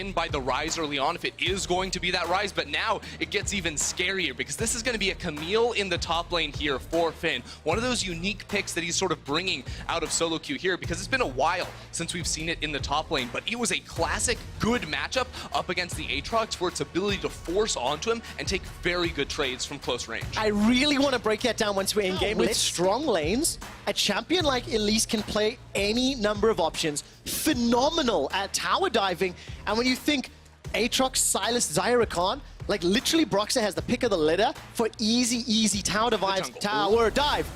in by the rise early on, if it is going to be that rise, but now it gets even scarier because this is going to be a Camille in the top lane here for Finn. One of those unique picks that he's sort of bringing out of solo queue here, because it's been a while since we've seen it in the top lane, but it was a classic good matchup up against the Aatrox for its ability to force onto him and take very good trades from close range. I really want to break that down once we're in game. With strong lanes, a champion like Elise can play any number of options. Phenomenal at tower diving. And when you think Aatrox, Silas, Zyrakan, like literally Broxah has the pick of the litter for easy tower dives. Tower dive.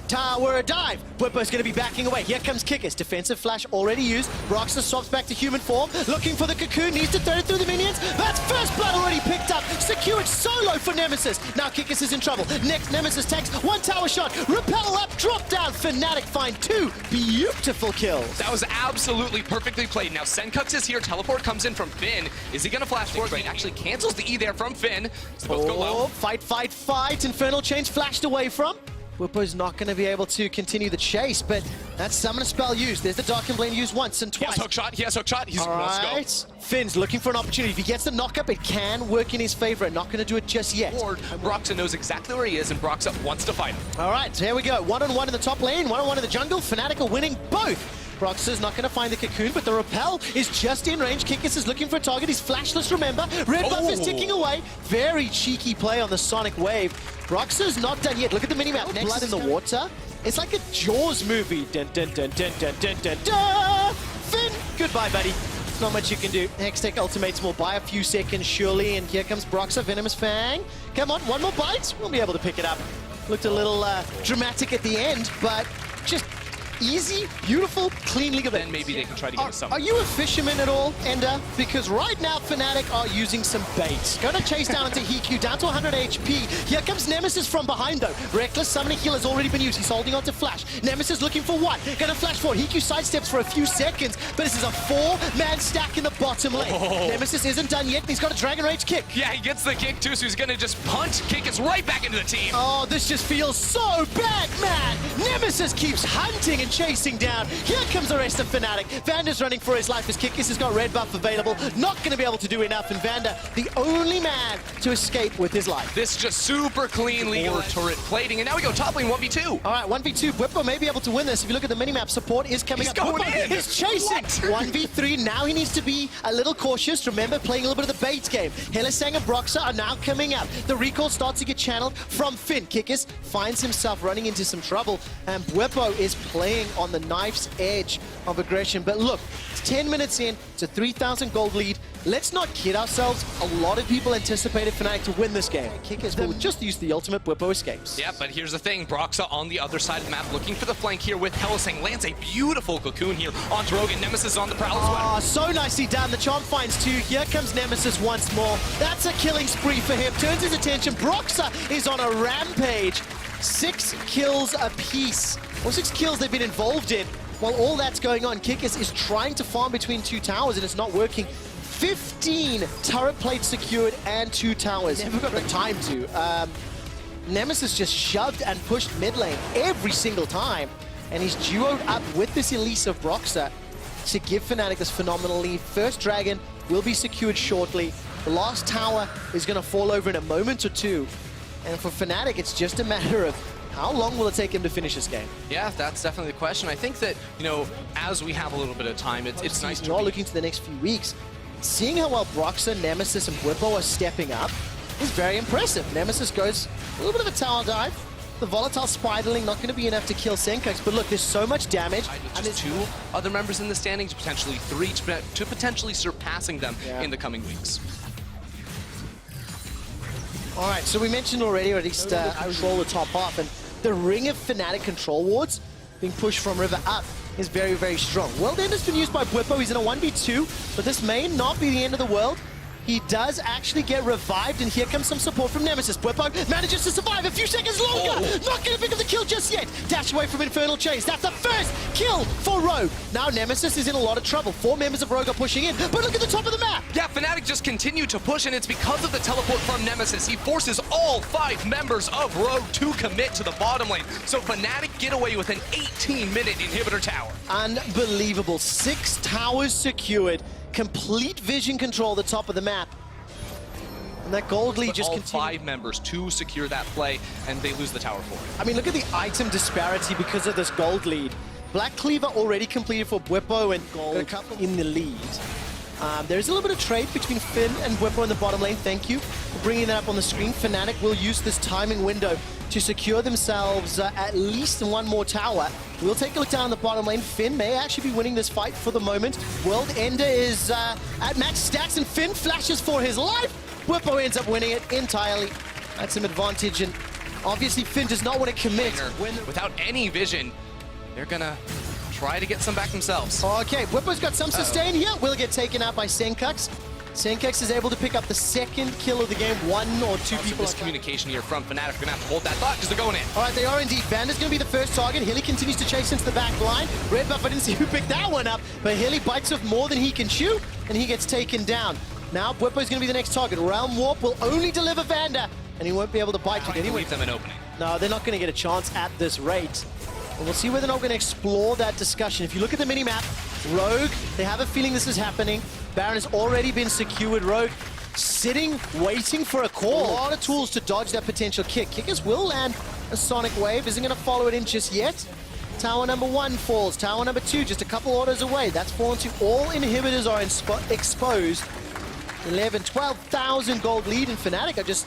Bwipo's gonna be backing away. Here comes Kikis. Defensive flash already used. Broxah swaps back to human form. Looking for the cocoon. Needs to throw it through the minions. That's first blood already picked up. Secured solo for Nemesis. Now Kikis is in trouble. Next Nemesis takes one tower shot. Repel up, drop down. Fnatic find two beautiful kills. That was absolutely perfectly played. Now Senkux is here. Teleport comes in from Finn. Is he gonna flash forward? He actually cancels the E there from Finn. So both go low. Fight. Infernal Chains flashed away from. Bwipo's not going to be able to continue the chase, but that Summoner spell used. There's the Dark and Blade used once and twice. He has hook shot. He's right. Finn's looking for an opportunity. If he gets the knock-up, it can work in his favor. Not going to do it just yet. Broxah knows exactly where he is, and Broxah wants to fight him. All right, so here we go. One-on-one in the top lane, one-on-one in the jungle. Fnatic are winning both. Broxah's not going to find the cocoon, but the repel is just in range. Kikis is looking for a target. He's flashless, remember. Red buff is ticking away. Very cheeky play on the Sonic Wave. Broxah's not done yet. Look at the minimap. Next blood in the water. It's like a Jaws movie. Dun, dun, dun, dun, dun, dun, dun, dun. Finn, goodbye, buddy. Not much you can do. Hextech ultimates will buy a few seconds, surely. And here comes Broxah, Venomous Fang. Come on, one more bite. We'll be able to pick it up. Looked a little dramatic at the end, but just easy, beautiful, clean League of Legends. Then maybe they can try to get us something. Are you a fisherman at all, Ender? Because right now, Fnatic are using some bait. Gonna chase down into Hiku, down to 100 HP. Here comes Nemesis from behind, though. Rekkles summoning heal has already been used. He's holding on to Flash. Nemesis looking for one. Gonna flash forward. Hiku sidesteps for a few seconds, but this is a four-man stack in the bottom lane. Nemesis isn't done yet, and he's got a Dragon Rage kick. Yeah, he gets the kick, too, so he's gonna just punt. Kick is right back into the team. Oh, this just feels so bad, man. Nemesis keeps hunting and chasing down. Here comes the rest of Fnatic. Vander's running for his life as Kikis has got red buff available. Not going to be able to do enough, and Vander, the only man to escape with his life. This just super clean League of turret plating, and now we go top lane 1v2. All right, 1v2. Bwipo may be able to win this. If you look at the minimap, support is coming up. Going in. He's chasing. 1v3. Now he needs to be a little cautious. Remember, playing a little bit of the bait game. Hylissang and Broxah are now coming up. The recall starts to get channeled from Finn. Kikis finds himself running into some trouble, and Bwipo is playing on the knife's edge of aggression. But look, it's 10 minutes in, it's a 3,000 gold lead. Let's not kid ourselves. A lot of people anticipated Fnatic to win this game. Kikis will just use the ultimate. Bwipo escapes. Yeah, but here's the thing. Broxah on the other side of the map, looking for the flank here with Hylissang. Lands a beautiful cocoon here onto Rogan. Nemesis on the prowl as well. Oh, so nicely done. The Charm finds two. Here comes Nemesis once more. That's a killing spree for him. Turns his attention. Broxah is on a rampage. 6 kills apiece. Or 6 kills they've been involved in. While all that's going on, Kikis is trying to farm between two towers, and it's not working. 15 turret plates secured and 2 towers. Never got the time to. Nemesis just shoved and pushed mid lane every single time, and he's duoed up with this Elise of Broxah to give Fnatic this phenomenal lead. First dragon will be secured shortly. The last tower is going to fall over in a moment or two, and for Fnatic, it's just a matter of how long will it take him to finish this game? Yeah, that's definitely the question. I think that, you know, as we have a little bit of time, it's nice to... You're looking to the next few weeks. Seeing how well Broxah, Nemesis, and Bwipo are stepping up is very impressive. Nemesis goes a little bit of a tower dive. The volatile spiraling not going to be enough to kill Senkux, but look, there's so much damage. And there's 2 other members in the standings, potentially 3, to potentially surpassing them in the coming weeks. All right, so we mentioned already, or at least control the top half, and the ring of Fnatic control wards being pushed from river up is very, very strong. World End has been used by Bwipo. He's in a 1v2, but this may not be the end of the world. He does actually get revived, and here comes some support from Nemesis. Bwipo manages to survive a few seconds longer. Not going to pick up the kill. kill just yet. Dash away from Infernal Chase. That's the first kill for Rogue. Now Nemesis is in a lot of trouble. 4 members of Rogue are pushing in, but look at the top of the map. Yeah, Fnatic just continue to push, and it's because of the teleport from Nemesis. He forces all 5 members of Rogue to commit to the bottom lane. So Fnatic get away with an 18-minute inhibitor tower. Unbelievable. 6 towers secured. Complete vision control at the top of the map. And that gold lead just continues. 5 members to secure that play, and they lose the tower for it. I mean, look at the item disparity because of this gold lead. Black Cleaver already completed for Bwipo and gold in the lead. There's a little bit of trade between Finn and Bwipo in the bottom lane. Thank you for bringing that up on the screen. Fnatic will use this timing window to secure themselves at least one more tower. We'll take a look down the bottom lane. Finn may actually be winning this fight for the moment. World Ender is at max stacks, and Finn flashes for his life. Bwipo ends up winning it entirely. That's some advantage, and obviously Finn does not want to commit. Without any vision, they're gonna try to get some back themselves. Okay, Bwipo's got some sustain here. Will get taken out by Senkux. Senkux is able to pick up the second kill of the game. 1 or 2 people. Miscommunication here from Fnatic. They're gonna have to hold that thought because they're going in. All right, they are indeed. Vander's gonna be the first target. Hilly continues to chase into the back line. Red Buff, I didn't see who picked that one up, but Hilly bites off more than he can chew, and he gets taken down. Now Bwipo's gonna be the next target. Realm Warp will only deliver Vander, and he won't be able to bite it anyway. Leave them an opening. No, they're not gonna get a chance at this rate. And we'll see whether or not we're gonna explore that discussion. If you look at the mini-map, Rogue, they have a feeling this is happening. Baron has already been secured. Rogue sitting, waiting for a call. A lot of tools to dodge that potential kick. Kickers will land a Sonic Wave. Isn't gonna follow it in just yet. Tower number 1 falls. Tower number 2 just a couple orders away. That's fallen to all inhibitors are exposed. 11, 12,000 gold lead, and Fnatic are just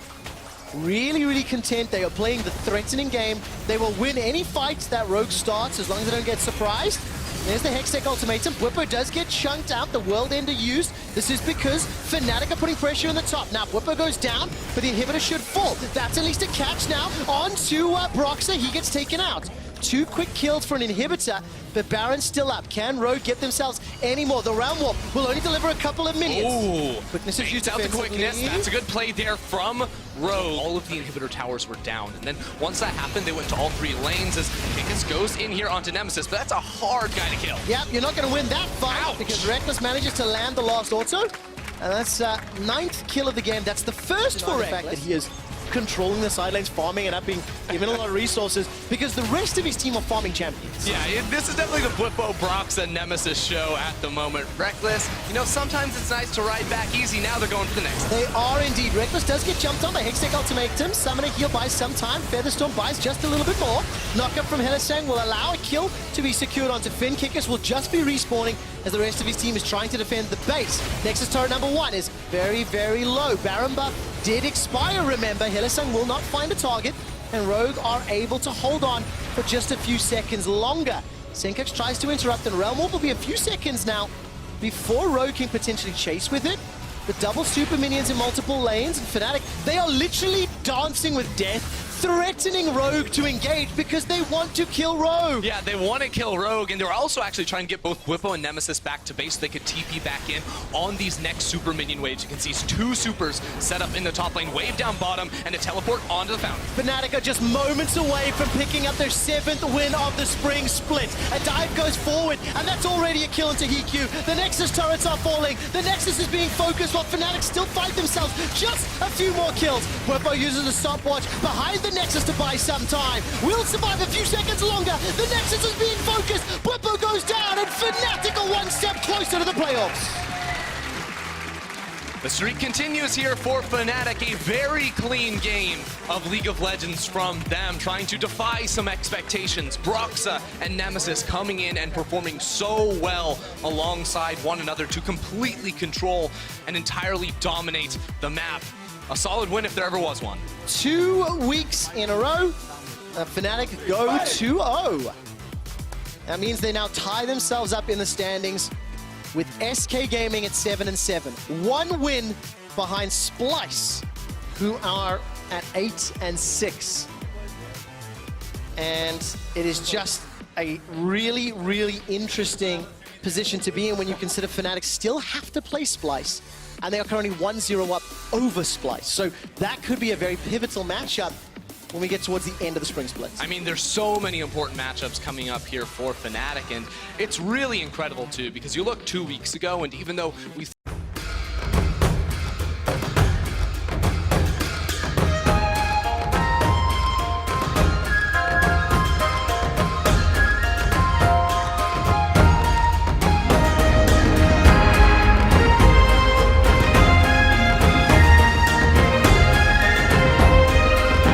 really content. They are playing the threatening game. They will win any fights that Rogue starts as long as they don't get surprised. There's the Hextech ultimatum. Bwipo does get chunked out. The World Ender used. This is because Fnatic are putting pressure on the top. Now Bwipo goes down, but the inhibitor should fall. That's at least a catch now. On to Broxah. He gets taken out. 2 quick kills for an inhibitor, but Baron's still up. Can Rogue get themselves any more? The Realm Warp will only deliver a couple of minions. Ooh, Quickness is used out the defensively. quickness. That's a good play there from Rogue. All of the inhibitor towers were down, and then once that happened, they went to all 3 lanes as Kikus goes in here onto Nemesis, but that's a hard guy to kill. Yep, you're not going to win that fight. Ouch. Because Rekkles manages to land the last auto, and that's 9th kill of the game. That's the first for Rekkles. That he is controlling the side lanes, farming it up, being given a lot of resources, because the rest of his team are farming champions. Yeah, this is definitely the Bwipo, Broxah, Nemesis show at the moment. Rekkles, you know, sometimes it's nice to ride back easy. Now they're going for the next. They are indeed. Rekkles does get jumped on by Hextech ultimatum. Summoner heal buys some time. Featherstorm buys just a little bit more. Knockup from Helisang will allow a kill to be secured onto Finn. Kickers will just be respawning as the rest of his team is trying to defend the base. Nexus turret number 1 is very low. Baron buff did expire, remember. Helisang will not find a target, and Rogue are able to hold on for just a few seconds longer. Senkux tries to interrupt, and Realm Warp will be a few seconds now before Rogue can potentially chase with it. The double super minions in multiple lanes, and Fnatic, they are literally dancing with death, threatening Rogue to engage because they want to kill Rogue. Yeah, they want to kill Rogue, and they're also actually trying to get both Bwipo and Nemesis back to base so they could TP back in on these next super minion waves. You can see 2 supers set up in the top lane, wave down bottom, and a teleport onto the fountain. Fnatic are just moments away from picking up their 7th win of the spring split. A dive goes forward, and that's already a kill into Hiku. The Nexus turrets are falling. The Nexus is being focused while Fnatic still fight themselves. Just a few more kills. Bwipo uses a stopwatch behind the Nexus to buy some time. Will survive a few seconds longer. The Nexus is being focused. Bwipo goes down, and Fnatic are 1 step closer to the playoffs. The streak continues here for Fnatic. A very clean game of League of Legends from them, trying to defy some expectations. Broxah and Nemesis coming in and performing so well alongside one another to completely control and entirely dominate the map. A solid win if there ever was one. 2 weeks in a row, Fnatic go 2-0. That means they now tie themselves up in the standings with SK Gaming at 7-7. 1 win behind Splice, who are at 8-6. And it is just a really interesting position to be in when you consider Fnatic still have to play Splice, and they are currently 1-0 up over Splice. So that could be a very pivotal matchup when we get towards the end of the spring splits. I mean, there's so many important matchups coming up here for Fnatic, and it's really incredible too, because you look 2 weeks ago, and even though we